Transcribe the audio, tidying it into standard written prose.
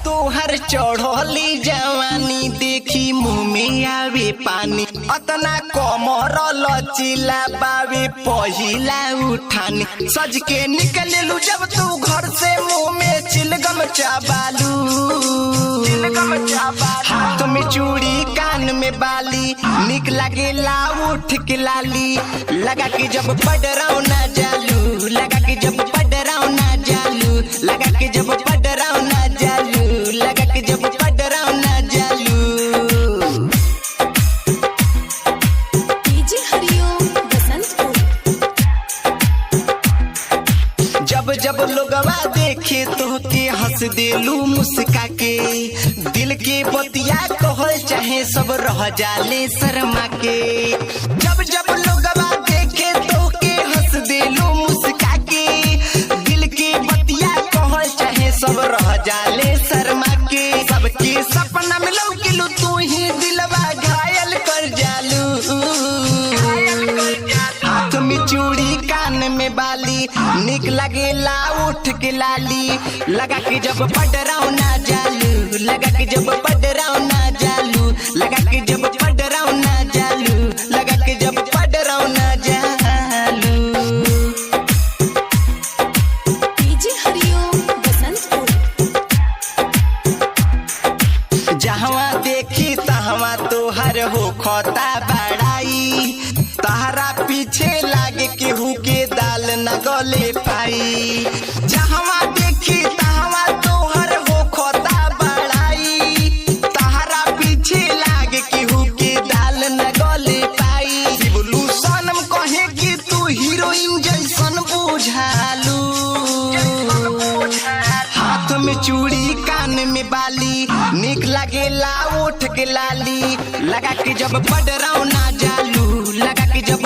तोहर चढ़ली जवानी देखी मुँह में आवे पानी, अतना कमर लचीला बावे पहिला उठानी। सज के निकललू जब तू घर से मुँह में चिलगम चाबालू, हाथ में चूड़ी कान में बाली, निक लागेला उठ के लाली। लगा के जब पडराव ना जालू, लगा के जब पडराव ना जालू, लगा के जब पडराव ना जालू, लगा के जब पडराव ना जालू। डीजे हरिओम बसंतपुर। जब जब लोगवा देखे तो के हंस देलू मुस्का के, दिल के बतिया कहल चाहे सब रह जाले शर्मा के। जब जब लोगवा देखे तो के हंस देलू मुस्का के, दिल के बतिया कहल चाहे सब रह जाले शर्मा के। सबके सपना में लौकिलू तू ही दिलवा घायल कर जालू, हाथ में चूड़ी कान में बाली, निक लगेला उठ के लाली। लगा के जब पडराव ना जालू, लगा के जब पडराव ना जालू, लगा के जब पडराव ना जालू, लगा के जब पडराव ना जालू। डीजे हरिओम बसंतपुर। जहवा देखी तहवा तोहर हो खोता बड़ाई, तहरा पीछे लागे केहू के दाल न गले पाई। जहवा देखी तहवा तोहर हो खोता बड़ाई, तहरा पीछे लागे केहू के दाल न गले पाई। शिवलू सनम कहे कि तू हीरोइन जैसन बुझालू, हाथ में चूड़ी कान में बाली, निक लागेला उठ के लाली। लगा के जब पडराव ना जालू, लगा के जब